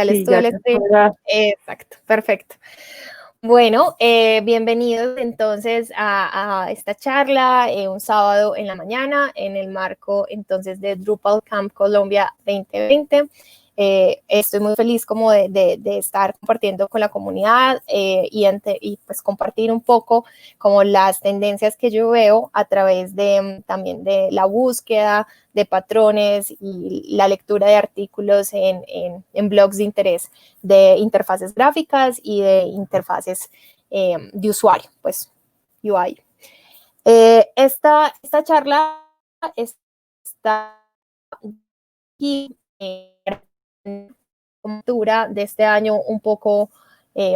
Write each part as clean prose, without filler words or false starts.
Sales Sí, tú ya el te stream. podrás. Exacto, perfecto. Bueno, bienvenidos entonces a esta charla, un sábado en la mañana, en el marco entonces de Drupal Camp Colombia 2020. Estoy muy feliz como de estar compartiendo con la comunidad y pues compartir un poco como las tendencias que yo veo a través de también de la búsqueda de patrones y la lectura de artículos en blogs de interés de interfaces gráficas y de interfaces de usuario, pues UI. Esta charla está aquí de este año un poco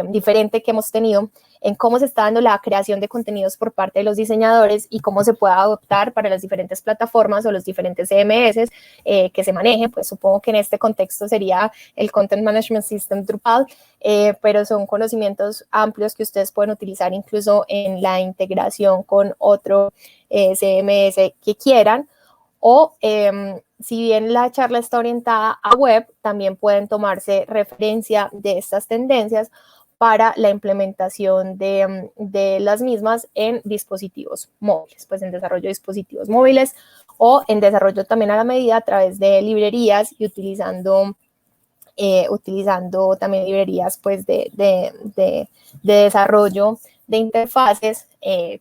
diferente que hemos tenido en cómo se está dando la creación de contenidos por parte de los diseñadores y cómo se puede adoptar para las diferentes plataformas o los diferentes CMS que se manejen. Pues supongo que en este contexto sería el Content Management System Drupal, pero son conocimientos amplios que ustedes pueden utilizar incluso en la integración con otro CMS que quieran. O si bien la charla está orientada a web, también pueden tomarse referencia de estas tendencias para la implementación de las mismas en dispositivos móviles, pues en desarrollo de dispositivos móviles o en desarrollo también a la medida a través de librerías y utilizando también librerías pues de desarrollo de interfaces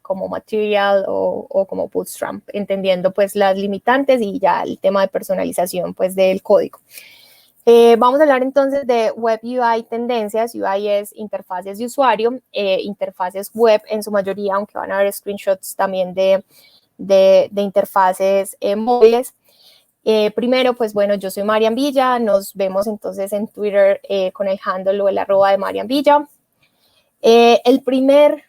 como Material o como Bootstrap, entendiendo pues las limitantes y ya el tema de personalización pues del código. Vamos a hablar entonces de Web UI tendencias. UI es interfaces de usuario, interfaces web en su mayoría, aunque van a haber screenshots también de interfaces móviles. Primero, pues bueno, yo soy Marian Villa, nos vemos entonces en Twitter con el handle o el @ de Marian Villa. El primer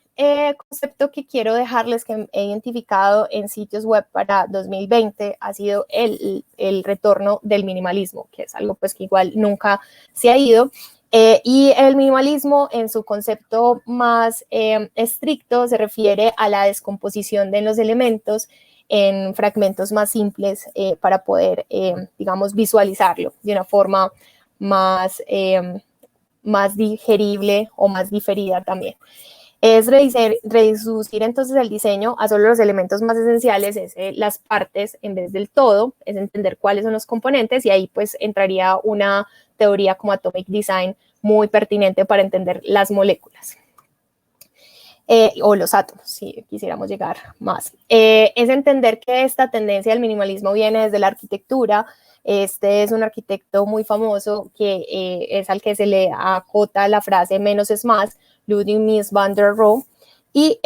concepto que quiero dejarles que he identificado en sitios web para 2020 ha sido el retorno del minimalismo, que es algo pues que igual nunca se ha ido. Y el minimalismo en su concepto más estricto se refiere a la descomposición de los elementos en fragmentos más simples para poder, digamos, visualizarlo de una forma más digerible o más diferida también. Es reducir entonces el diseño a solo los elementos más esenciales, es las partes en vez del todo, es entender cuáles son los componentes y ahí pues entraría una teoría como Atomic Design muy pertinente para entender las moléculas. O los átomos, si quisiéramos llegar más. Es entender que esta tendencia del minimalismo viene desde la arquitectura. Este es un arquitecto muy famoso que es al que se le acota la frase menos es más, Ludwig Mies van der Rohe. Y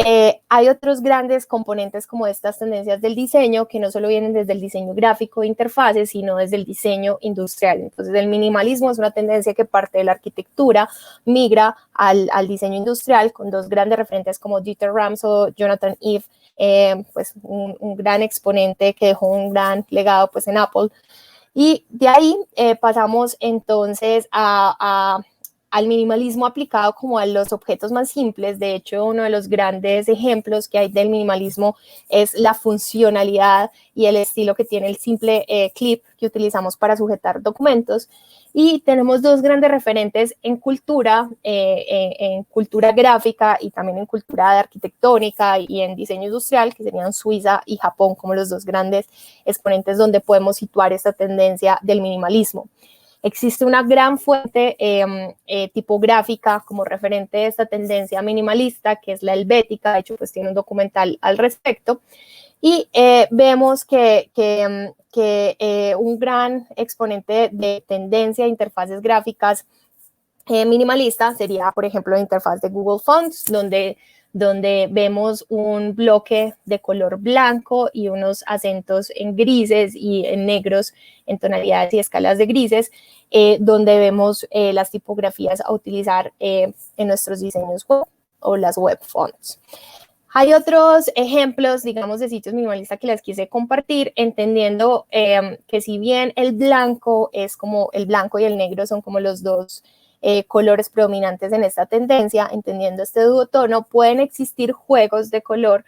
hay otros grandes componentes como estas tendencias del diseño que no solo vienen desde el diseño gráfico de interfaces, sino desde el diseño industrial. Entonces, el minimalismo es una tendencia que parte de la arquitectura, migra al diseño industrial con dos grandes referentes como Dieter Rams o Jonathan Ive, pues un gran exponente que dejó un gran legado pues en Apple. Y de ahí pasamos entonces al minimalismo aplicado como a los objetos más simples. De hecho, uno de los grandes ejemplos que hay del minimalismo es la funcionalidad y el estilo que tiene el simple clip que utilizamos para sujetar documentos. Y tenemos dos grandes referentes en cultura gráfica y también en cultura arquitectónica y en diseño industrial, que serían Suiza y Japón como los dos grandes exponentes donde podemos situar esta tendencia del minimalismo. Existe una gran fuente tipográfica como referente de esta tendencia minimalista, que es la helvética. De hecho, pues tiene un documental al respecto. Y vemos que un gran exponente de tendencia de interfaces gráficas minimalista sería, por ejemplo, la interfaz de Google Fonts, donde vemos un bloque de color blanco y unos acentos en grises y en negros, en tonalidades y escalas de grises, donde vemos las tipografías a utilizar en nuestros diseños web o las web fonts. Hay otros ejemplos, digamos, de sitios minimalistas que les quise compartir, entendiendo que si bien el blanco y el negro son como los dos colores predominantes en esta tendencia, entendiendo este duotono, pueden existir juegos de color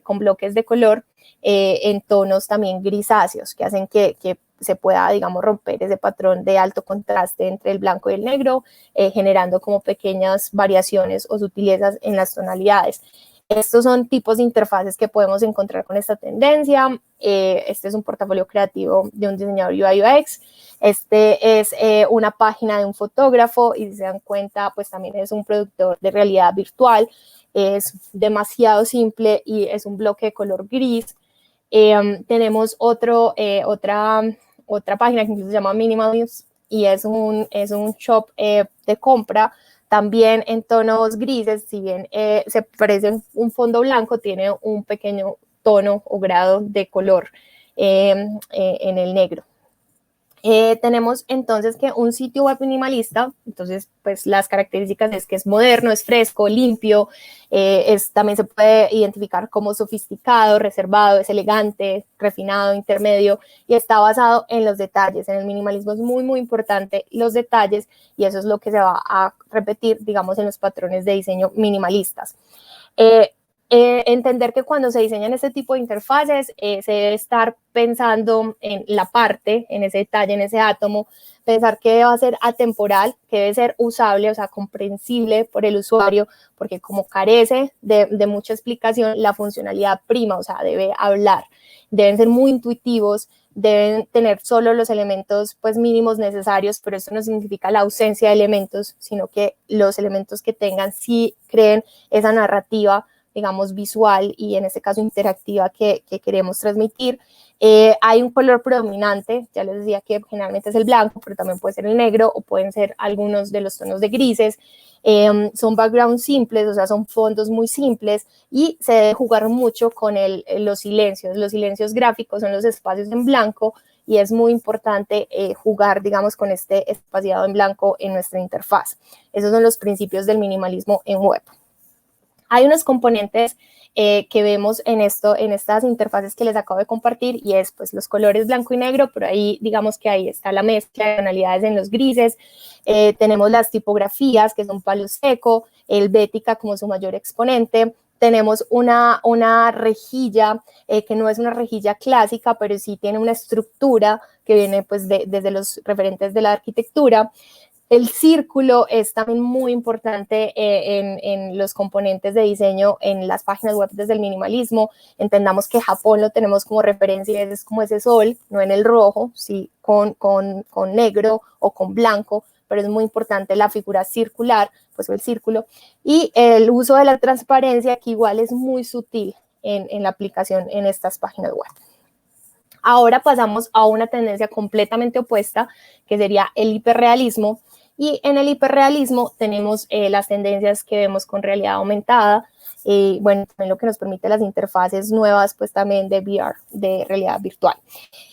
con bloques de color en tonos también grisáceos, que hacen que se pueda, digamos, romper ese patrón de alto contraste entre el blanco y el negro, generando como pequeñas variaciones o sutilezas en las tonalidades. Estos son tipos de interfaces que podemos encontrar con esta tendencia. Este es un portafolio creativo de un diseñador UI UX. Este es una página de un fotógrafo y si se dan cuenta, pues también es un productor de realidad virtual. Es demasiado simple y es un bloque de color gris. Tenemos otra página que incluso se llama Minimalism y es un shop de compra también en tonos grises. Si bien se parece un fondo blanco, tiene un pequeño tono o grado de color en el negro. Tenemos entonces que un sitio web minimalista, entonces pues las características es que es moderno, es fresco, limpio, también se puede identificar como sofisticado, reservado, es elegante, refinado, intermedio y está basado en los detalles. En el minimalismo es muy, muy importante los detalles y eso es lo que se va a repetir, digamos, en los patrones de diseño minimalistas. Entender que cuando se diseñan este tipo de interfaces se debe estar pensando en la parte, en ese detalle, en ese átomo, pensar que debe ser atemporal, que debe ser usable, o sea, comprensible por el usuario, porque como carece de mucha explicación, la funcionalidad prima, o sea, debe hablar, deben ser muy intuitivos, deben tener solo los elementos pues mínimos necesarios, pero eso no significa la ausencia de elementos, sino que los elementos que tengan sí creen esa narrativa, digamos, visual y en este caso interactiva que queremos transmitir. Hay un color predominante, ya les decía que generalmente es el blanco, pero también puede ser el negro o pueden ser algunos de los tonos de grises. Son backgrounds simples, o sea, son fondos muy simples y se debe jugar mucho con los silencios. Los silencios gráficos son los espacios en blanco y es muy importante jugar, digamos, con este espaciado en blanco en nuestra interfaz. Esos son los principios del minimalismo en web. Hay unos componentes que vemos en estas interfaces que les acabo de compartir y es pues los colores blanco y negro, pero ahí digamos que ahí está la mezcla de tonalidades en los grises. Tenemos las tipografías que son palo seco, helvética como su mayor exponente. Tenemos una rejilla que no es una rejilla clásica, pero sí tiene una estructura que viene pues desde los referentes de la arquitectura. El círculo es también muy importante en los componentes de diseño en las páginas web desde el minimalismo. Entendamos que Japón lo tenemos como referencia, es como ese sol, no en el rojo, sí, con negro o con blanco, pero es muy importante la figura circular, pues el círculo, y el uso de la transparencia, que igual es muy sutil en la aplicación en estas páginas web. Ahora pasamos a una tendencia completamente opuesta, que sería el hiperrealismo. Y en el hiperrealismo tenemos las tendencias que vemos con realidad aumentada, bueno, también lo que nos permite las interfaces nuevas, pues también de VR, de realidad virtual.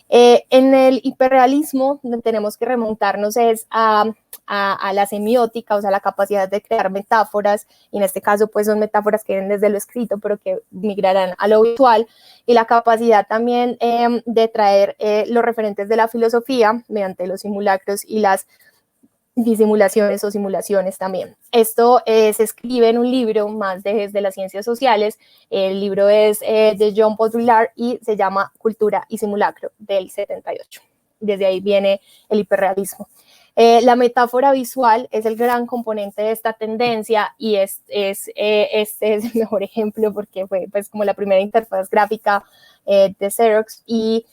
En el hiperrealismo tenemos que remontarnos es a la semiótica, o sea, la capacidad de crear metáforas, y en este caso pues son metáforas que vienen desde lo escrito, pero que migrarán a lo visual, y la capacidad también de traer los referentes de la filosofía mediante los simulacros y las disimulaciones o simulaciones también. Esto se escribe en un libro más desde las ciencias sociales. El libro es de John Baudrillard y se llama Cultura y Simulacro, del 78. Desde ahí viene el hiperrealismo. La metáfora visual es el gran componente de esta tendencia y este es el mejor ejemplo porque fue pues, como la primera interfaz gráfica de Xerox y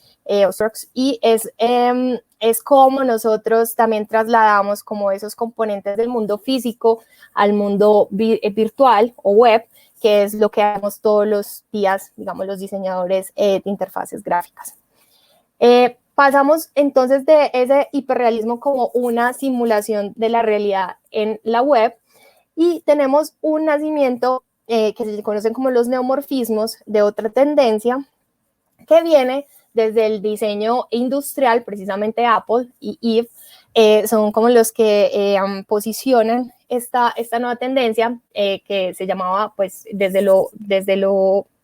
es como nosotros también trasladamos como esos componentes del mundo físico al mundo virtual o web, que es lo que hacemos todos los días, digamos, los diseñadores de interfaces gráficas. Pasamos entonces de ese hiperrealismo como una simulación de la realidad en la web y tenemos un nacimiento que se conocen como los neomorfismos de otra tendencia que viene desde el diseño industrial, precisamente Apple y Eve, son como los que posicionan esta nueva tendencia que se llamaba, pues, desde lo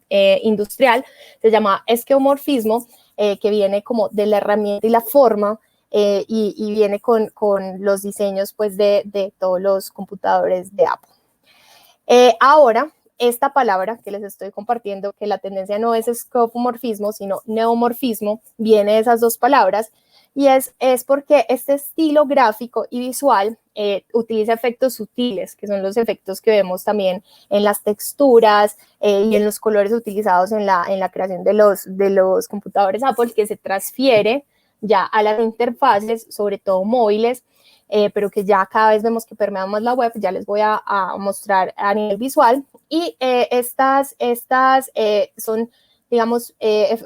industrial, se llama esquemorfismo, que viene como de la herramienta y la forma, y viene con los diseños, pues, de todos los computadores de Apple. Ahora, esta palabra que les estoy compartiendo, que la tendencia no es escopomorfismo, sino neomorfismo, viene de esas dos palabras, y es porque este estilo gráfico y visual utiliza efectos sutiles, que son los efectos que vemos también en las texturas y en los colores utilizados en la creación de los computadores Apple, que se transfiere ya a las interfaces, sobre todo móviles, pero que ya cada vez vemos que permean más la web. Ya les voy a mostrar a nivel visual. Y estas son, digamos,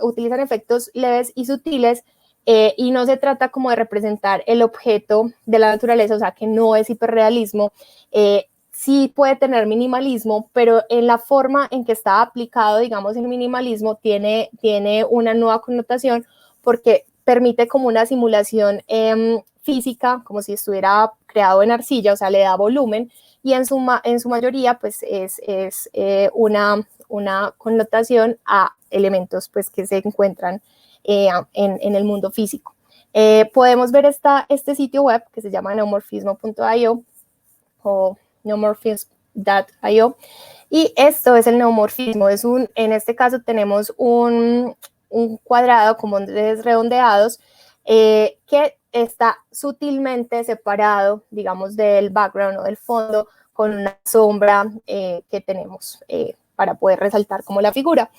utilizan efectos leves y sutiles, y no se trata como de representar el objeto de la naturaleza, o sea, que no es hiperrealismo. Sí puede tener minimalismo, pero en la forma en que está aplicado, digamos, el minimalismo tiene una nueva connotación, porque permite como una simulación física, como si estuviera creado en arcilla, o sea, le da volumen, y en su mayoría pues es una connotación a elementos pues que se encuentran en el mundo físico. Podemos ver este sitio web que se llama neomorfismo.io o neomorphism.io, y esto es el neomorfismo. En este caso tenemos un cuadrado con bordes redondeados que está sutilmente separado, digamos, del background o del fondo, con una sombra que tenemos para poder resaltar como la figura.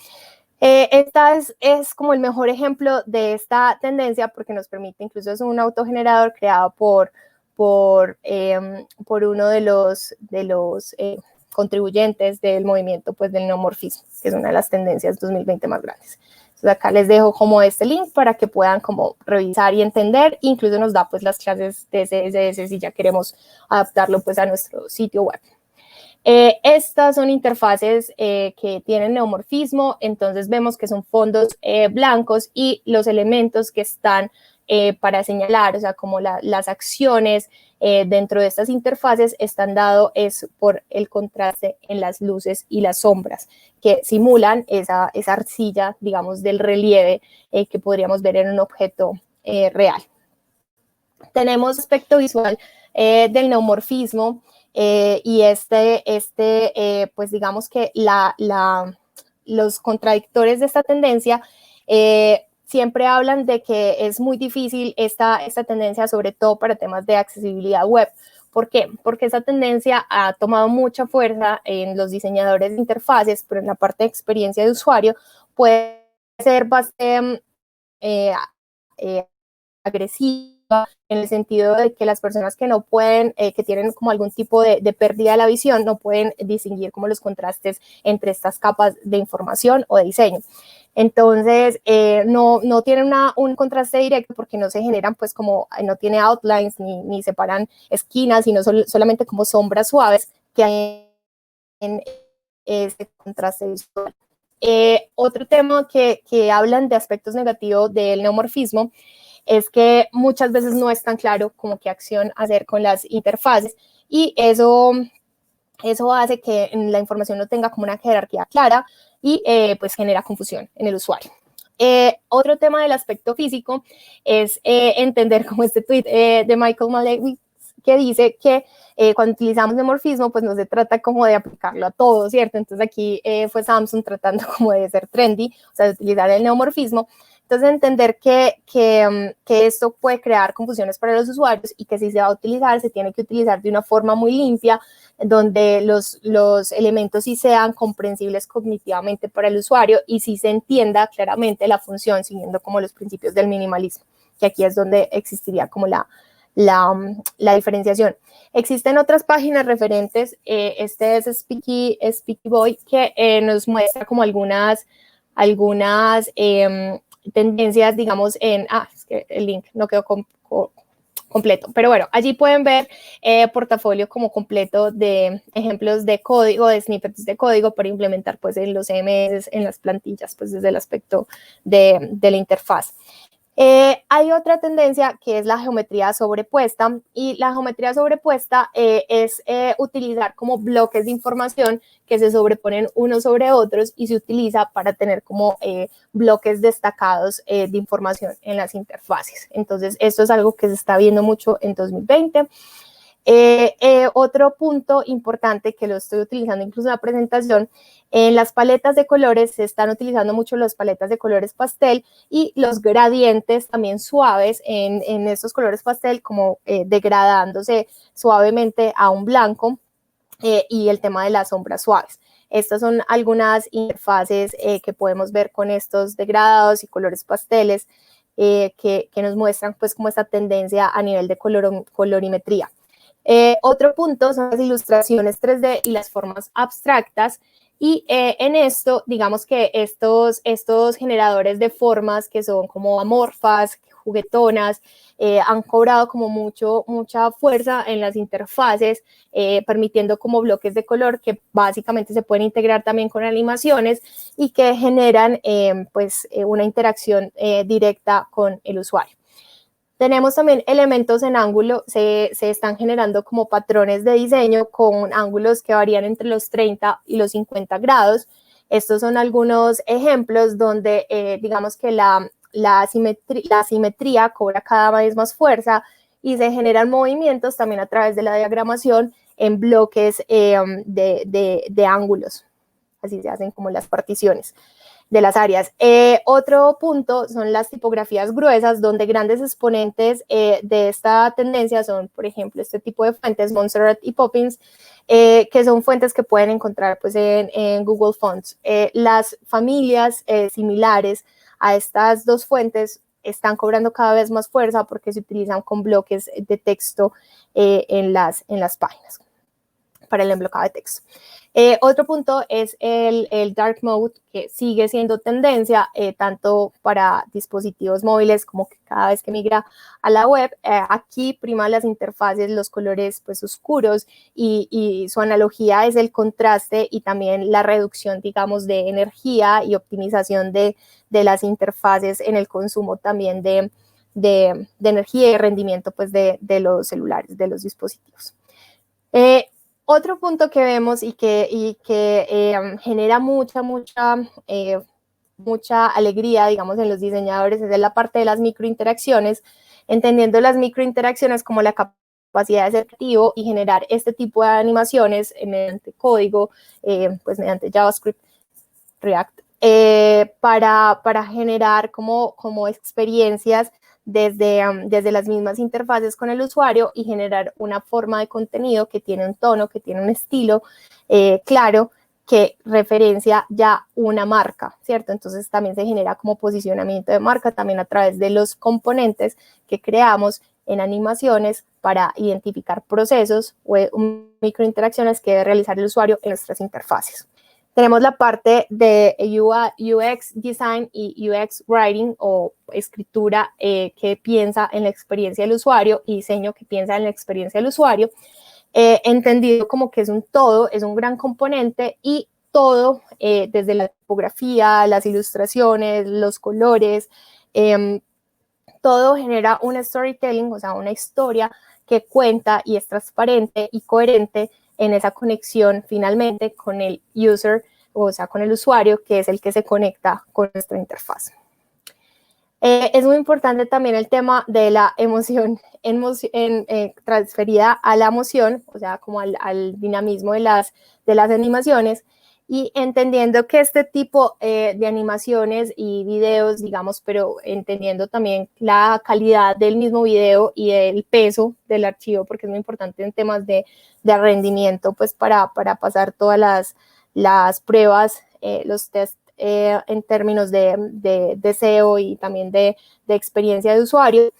Esta es como el mejor ejemplo de esta tendencia, porque nos permite, incluso es un autogenerador creado por uno de los contribuyentes del movimiento pues, del neomorfismo, que es una de las tendencias 2020 más grandes. Entonces acá les dejo como este link para que puedan como revisar y entender. Incluso nos da pues las clases de CSS si ya queremos adaptarlo pues a nuestro sitio web. Estas son interfaces que tienen neomorfismo. Entonces vemos que son fondos blancos, y los elementos que están para señalar, o sea, como las acciones dentro de estas interfaces están dados por el contraste en las luces y las sombras, que simulan esa arcilla, digamos, del relieve que podríamos ver en un objeto real. Tenemos aspecto visual del neomorfismo, y pues digamos que los contradictores de esta tendencia siempre hablan de que es muy difícil esta tendencia, sobre todo para temas de accesibilidad web. ¿Por qué? Porque esta tendencia ha tomado mucha fuerza en los diseñadores de interfaces, pero en la parte de experiencia de usuario puede ser bastante agresiva, en el sentido de que las personas que no pueden, que tienen como algún tipo de pérdida de la visión, no pueden distinguir como los contrastes entre estas capas de información o de diseño. Entonces, no tienen un contraste directo, porque no se generan, pues, como no tiene outlines ni separan esquinas, sino solamente como sombras suaves que hay en ese contraste visual. Otro tema que hablan de aspectos negativos del neomorfismo es que muchas veces no es tan claro como qué acción hacer con las interfaces, y eso hace que la información no tenga como una jerarquía clara, y pues genera confusión en el usuario. Otro tema del aspecto físico es entender como este tweet de Michael Malevich, que dice que cuando utilizamos neomorfismo, pues no se trata como de aplicarlo a todo, ¿cierto? Entonces aquí fue Samsung tratando como de ser trendy, o sea, de utilizar el neomorfismo. Entonces, entender que esto puede crear confusiones para los usuarios, y que si se va a utilizar, se tiene que utilizar de una forma muy limpia, donde los elementos sí sean comprensibles cognitivamente para el usuario, y sí se entienda claramente la función, siguiendo como los principios del minimalismo, que aquí es donde existiría como la diferenciación. Existen otras páginas referentes. Este es Speaky Boy, que nos muestra como algunas tendencias, digamos, es que el link no quedó completo, pero bueno, allí pueden ver portafolio como completo de ejemplos de código, de snippets de código para implementar pues en los CMS, en las plantillas, pues desde el aspecto de la interfaz. Hay otra tendencia que es la geometría sobrepuesta, y la geometría sobrepuesta es utilizar como bloques de información que se sobreponen unos sobre otros, y se utiliza para tener como bloques destacados de información en las interfaces. Entonces, esto es algo que se está viendo mucho en 2020. Otro punto importante que lo estoy utilizando incluso en la presentación, en las paletas de colores se están utilizando mucho las paletas de colores pastel y los gradientes también suaves en estos colores pastel, como degradándose suavemente a un blanco, y el tema de las sombras suaves. Estas son algunas interfaces que podemos ver con estos degradados y colores pasteles que nos muestran pues como esta tendencia a nivel de colorimetría. Otro punto son las ilustraciones 3D y las formas abstractas. Y en esto, digamos que estos generadores de formas que son como amorfas, juguetonas, han cobrado como mucha fuerza en las interfaces, permitiendo como bloques de color que básicamente se pueden integrar también con animaciones y que generan una interacción directa con el usuario. Tenemos también elementos en ángulo, se están generando como patrones de diseño con ángulos que varían entre los 30 y los 50 grados. Estos son algunos ejemplos donde digamos que la simetría cobra cada vez más fuerza y se generan movimientos también a través de la diagramación en bloques de ángulos. Así se hacen como las particiones de las áreas. Otro punto son las tipografías gruesas, donde grandes exponentes de esta tendencia son, por ejemplo, este tipo de fuentes, Montserrat y Poppins, que son fuentes que pueden encontrar pues, en Google Fonts. Las familias similares a estas dos fuentes están cobrando cada vez más fuerza porque se utilizan con bloques de texto en las páginas para el emblocado de texto. Otro punto es el dark mode, que sigue siendo tendencia tanto para dispositivos móviles como que cada vez que migra a la web. Aquí prima las interfaces, los colores pues oscuros y su analogía es el contraste y también la reducción, digamos, de energía y optimización de las interfaces en el consumo también de energía y rendimiento pues de los celulares, de los dispositivos. Otro punto que vemos y que genera mucha alegría, digamos, en los diseñadores es la parte de las microinteracciones, entendiendo las microinteracciones como la capacidad de ser creativo y generar este tipo de animaciones mediante código, pues mediante JavaScript, React, para generar como experiencias desde las mismas interfaces con el usuario y generar una forma de contenido que tiene un tono, que tiene un estilo claro, que referencia ya una marca, ¿cierto? Entonces también se genera como posicionamiento de marca también a través de los componentes que creamos en animaciones para identificar procesos o microinteracciones que debe realizar el usuario en nuestras interfaces. Tenemos la parte de UX Design y UX Writing o escritura que piensa en la experiencia del usuario y diseño que piensa en la experiencia del usuario, entendido como que es un todo, es un gran componente y todo, desde la tipografía, las ilustraciones, los colores, todo genera un storytelling, o sea, una historia que cuenta y es transparente y coherente en esa conexión finalmente con el user, o sea, con el usuario, que es el que se conecta con nuestra interfaz. Es muy importante también el tema de la emoción transferida a la emoción, o sea, como al dinamismo de las animaciones, y entendiendo que este tipo de animaciones y videos, digamos, pero entendiendo también la calidad del mismo video y el peso del archivo, porque es muy importante en temas de rendimiento, pues para pasar todas las pruebas, los tests en términos de SEO y también de experiencia de usuario,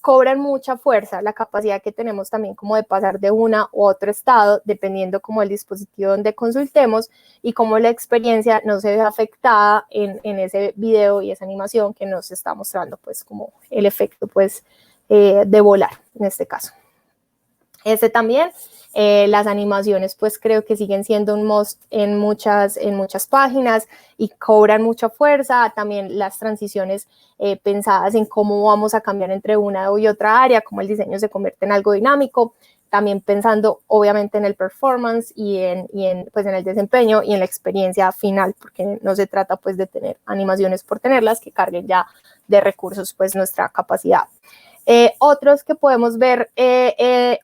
cobran mucha fuerza la capacidad que tenemos también como de pasar de una u otro estado, dependiendo como el dispositivo donde consultemos y cómo la experiencia no se ve afectada en ese video y esa animación que nos está mostrando pues como el efecto pues de volar en este caso. También, las animaciones pues creo que siguen siendo un must en muchas páginas y cobran mucha fuerza. También las transiciones pensadas en cómo vamos a cambiar entre una y otra área, cómo el diseño se convierte en algo dinámico, también pensando obviamente en el performance y pues en el desempeño y en la experiencia final, porque no se trata pues de tener animaciones por tenerlas, que carguen ya de recursos pues nuestra capacidad. Otros que podemos ver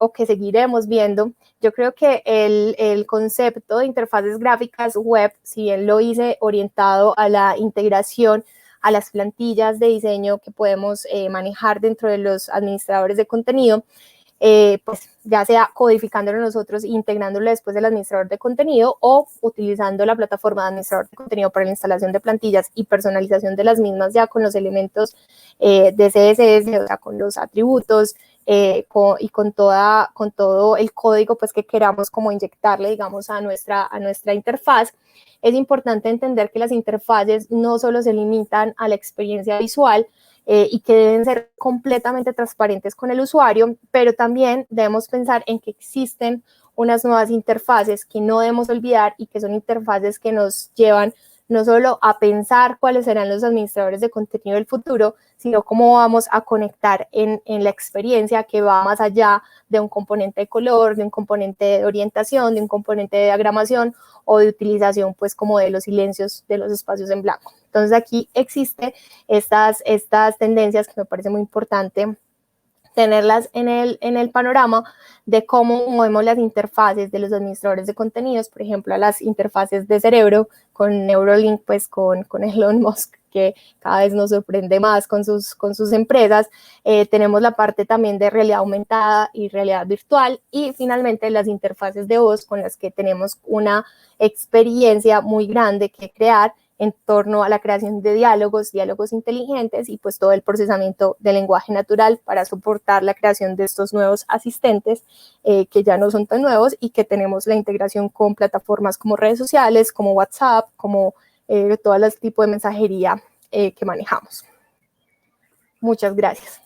o que seguiremos viendo, yo creo que el concepto de interfaces gráficas web, si bien lo hice orientado a la integración a las plantillas de diseño que podemos manejar dentro de los administradores de contenido, pues ya sea codificándolo nosotros, integrándolo después del administrador de contenido o utilizando la plataforma de administrador de contenido para la instalación de plantillas y personalización de las mismas ya con los elementos de CSS, o sea, con los atributos y con todo el código pues que queramos como inyectarle, digamos, a nuestra interfaz. Es importante entender que las interfaces no solo se limitan a la experiencia visual, y que deben ser completamente transparentes con el usuario, pero también debemos pensar en que existen unas nuevas interfaces que no debemos olvidar y que son interfaces que nos llevan no solo a pensar cuáles serán los administradores de contenido del futuro, sino cómo vamos a conectar en la experiencia que va más allá de un componente de color, de un componente de orientación, de un componente de diagramación o de utilización pues como de los silencios de los espacios en blanco. Entonces aquí existen estas tendencias que me parece muy importante tenerlas en el panorama de cómo movemos las interfaces de los administradores de contenidos, por ejemplo, a las interfaces de cerebro con Neuralink, pues con Elon Musk, que cada vez nos sorprende más con sus empresas. Tenemos la parte también de realidad aumentada y realidad virtual, y finalmente las interfaces de voz con las que tenemos una experiencia muy grande que crear en torno a la creación de diálogos inteligentes y pues todo el procesamiento del lenguaje natural para soportar la creación de estos nuevos asistentes que ya no son tan nuevos y que tenemos la integración con plataformas como redes sociales, como WhatsApp, como todos los tipos de mensajería que manejamos. Muchas gracias.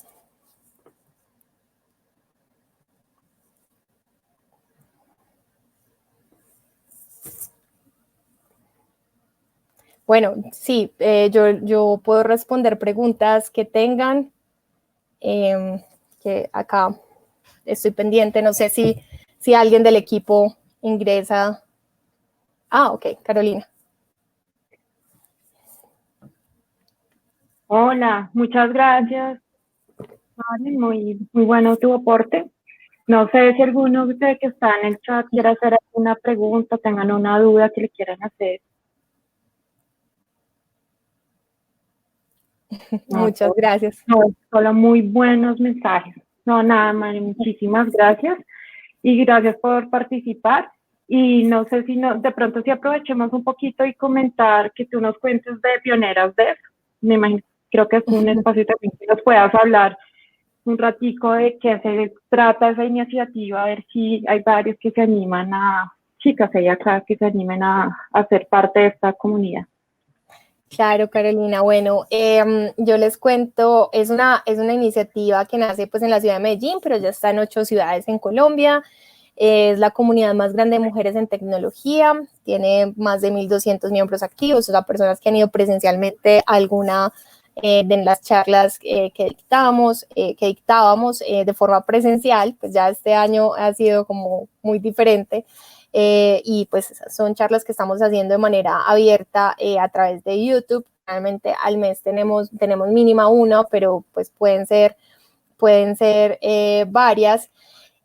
Bueno, sí, yo puedo responder preguntas que tengan, que acá estoy pendiente, no sé si alguien del equipo ingresa. Ah, ok, Carolina. Hola, muchas gracias. Vale, muy bueno tu aporte. No sé si alguno de ustedes que está en el chat quiere hacer alguna pregunta, tengan una duda que le quieran hacer. No, Muchas gracias. No, solo muy buenos mensajes. No, nada, Mari, muchísimas gracias. Y gracias por participar. Y no sé si de pronto si aprovechemos un poquito y comentar que tú nos cuentes de Pioneras Dev. Me imagino, creo que es un espacio también que nos puedas hablar un ratico de qué se trata esa iniciativa, a ver si hay varios que se animan chicas y acá que se animen a ser parte de esta comunidad. Claro, Carolina. Bueno, yo les cuento, es una iniciativa que nace pues en la ciudad de Medellín, pero ya está en 8 ciudades en Colombia. Es la comunidad más grande de mujeres en tecnología, tiene más de 1.200 miembros activos, o sea, personas que han ido presencialmente a alguna de las charlas que dictábamos de forma presencial, pues ya este año ha sido como muy diferente. Y pues son charlas que estamos haciendo de manera abierta a través de YouTube. Realmente al mes tenemos mínima una, pero pues pueden ser varias.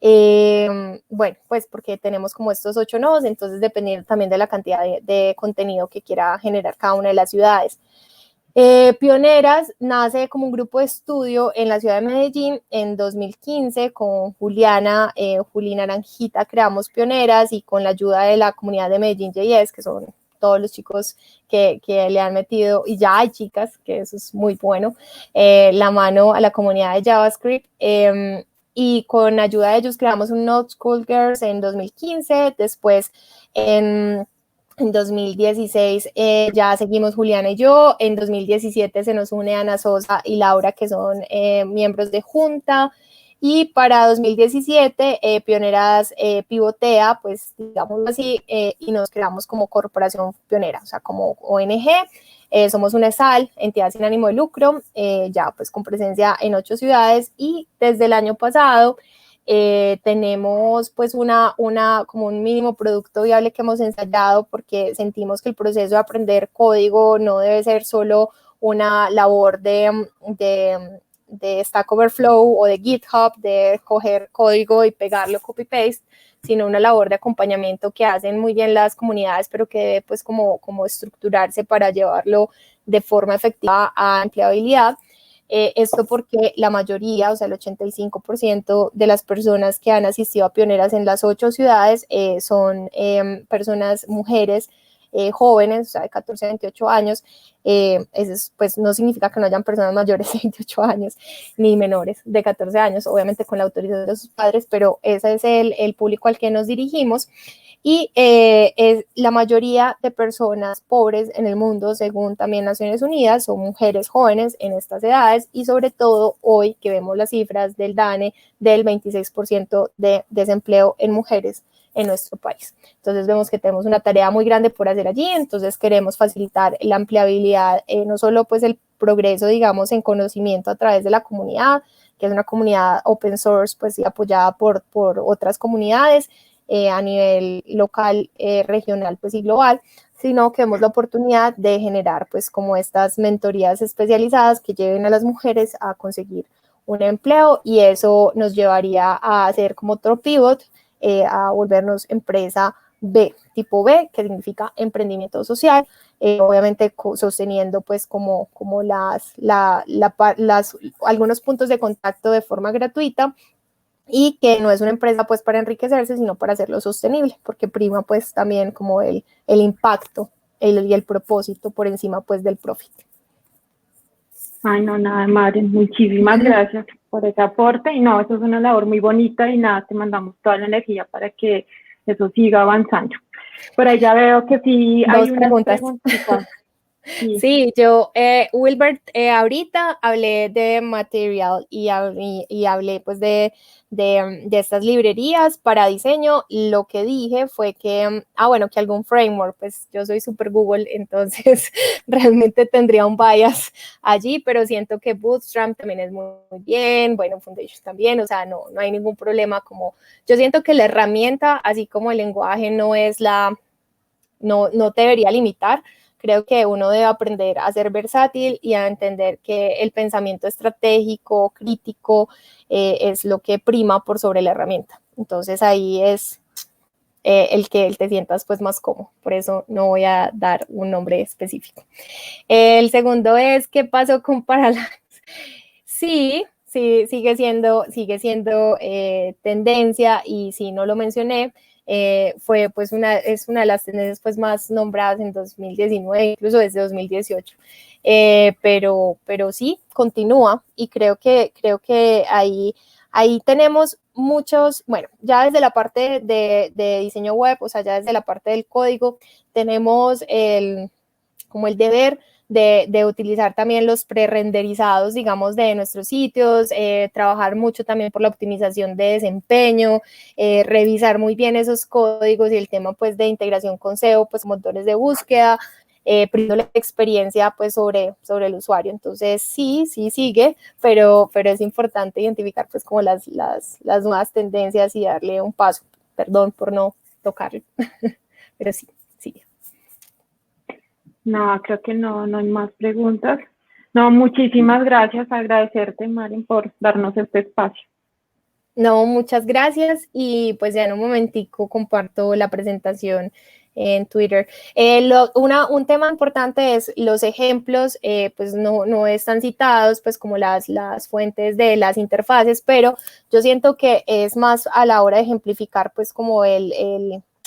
Bueno, pues porque tenemos como estos 8 nodos, entonces dependiendo también de la cantidad de contenido que quiera generar cada una de las ciudades. Pioneras nace como un grupo de estudio en la ciudad de Medellín en 2015 con Juliana, Juli Naranjita, creamos Pioneras y con la ayuda de la comunidad de Medellín JS, que son todos los chicos que le han metido, y ya hay chicas, que eso es muy bueno, la mano a la comunidad de JavaScript. Y con ayuda de ellos creamos un Node School Girls en 2015, después en 2016 ya seguimos Juliana y yo, en 2017 se nos une Ana Sosa y Laura, que son miembros de Junta, y para 2017 Pioneras pivotea, pues digámoslo así, y nos creamos como corporación pionera, o sea, como ONG. Somos una ESAL, entidad sin ánimo de lucro, ya pues con presencia en 8 ciudades, y desde el año pasado tenemos pues como un mínimo producto viable que hemos ensayado, porque sentimos que el proceso de aprender código no debe ser solo una labor de de Stack Overflow o de GitHub, de coger código y pegarlo copy-paste, sino una labor de acompañamiento que hacen muy bien las comunidades, pero que debe pues como estructurarse para llevarlo de forma efectiva a empleabilidad. Esto porque la mayoría, o sea, el 85% de las personas que han asistido a Pioneras en las 8 ciudades son personas, mujeres, jóvenes, o sea, de 14 a 28 años. Eso pues no significa que no hayan personas mayores de 28 años, ni menores de 14 años, obviamente con la autorización de sus padres, pero ese es el público al que nos dirigimos. Y la mayoría de personas pobres en el mundo, según también Naciones Unidas, son mujeres jóvenes en estas edades, y sobre todo hoy que vemos las cifras del DANE del 26% de desempleo en mujeres en nuestro país. Entonces vemos que tenemos una tarea muy grande por hacer allí, entonces queremos facilitar la empleabilidad, no solo pues el progreso, digamos, en conocimiento a través de la comunidad, que es una comunidad open source, pues y apoyada por otras comunidades, a nivel local, regional, pues y global, sino que vemos la oportunidad de generar pues como estas mentorías especializadas que lleven a las mujeres a conseguir un empleo, y eso nos llevaría a hacer como otro pivot, a volvernos empresa B, tipo B, que significa emprendimiento social, obviamente sosteniendo pues como algunos puntos de contacto de forma gratuita, y que no es una empresa pues para enriquecerse, sino para hacerlo sostenible, porque prima pues también como el impacto y el propósito por encima pues del profit. Ay, no, nada, Mari, muchísimas gracias por ese aporte. Y no, eso es una labor muy bonita y nada, te mandamos toda la energía para que eso siga avanzando. Por ahí ya veo que sí hay unas preguntitas. Sí, yo, Wilbert, ahorita hablé de Material y hablé pues de estas librerías para diseño. Lo que dije fue que, bueno, que algún framework, pues yo soy super Google, entonces realmente tendría un bias allí, pero siento que Bootstrap también es muy, muy bien, bueno, Foundation también, o sea, no hay ningún problema. Como yo siento que la herramienta, así como el lenguaje, no te debería limitar. Creo que uno debe aprender a ser versátil y a entender que el pensamiento estratégico, crítico, es lo que prima por sobre la herramienta. Entonces ahí es el que te sientas pues más cómodo. Por eso no voy a dar un nombre específico. El segundo es, ¿qué pasó con Parallax? Sí, sigue siendo tendencia, y si no lo mencioné, fue pues es una de las tendencias pues más nombradas en 2019, incluso desde 2018, pero sí, continúa, y creo que ahí tenemos muchos, bueno, ya desde la parte de diseño web, o sea, ya desde la parte del código, tenemos como el deber de utilizar también los pre-renderizados, digamos, de nuestros sitios, trabajar mucho también por la optimización de desempeño, revisar muy bien esos códigos, y el tema pues de integración con SEO, pues motores de búsqueda, primero la experiencia pues sobre el usuario. Entonces sí sigue, pero es importante identificar pues como las nuevas tendencias y darle un paso. Perdón por no tocarlo, pero sí. No, creo que no hay más preguntas. No, muchísimas gracias, agradecerte, Maren, por darnos este espacio. No, muchas gracias, y pues ya en un momentico comparto la presentación en Twitter. Un tema importante es los ejemplos, pues no están citados pues como las fuentes de las interfaces, pero yo siento que es más a la hora de ejemplificar pues como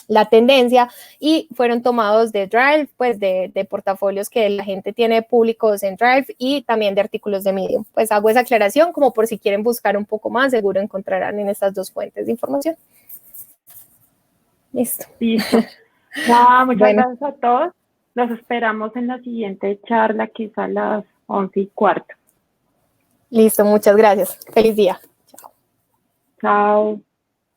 la tendencia, y fueron tomados de Drive, pues de portafolios que la gente tiene públicos en Drive, y también de artículos de Medium. Pues hago esa aclaración como por si quieren buscar un poco más, seguro encontrarán en estas dos fuentes de información. Listo. Muchas gracias a todos. Los esperamos en la siguiente charla, que es a las 11:15. Listo, muchas gracias. Feliz día. Chao. Chao.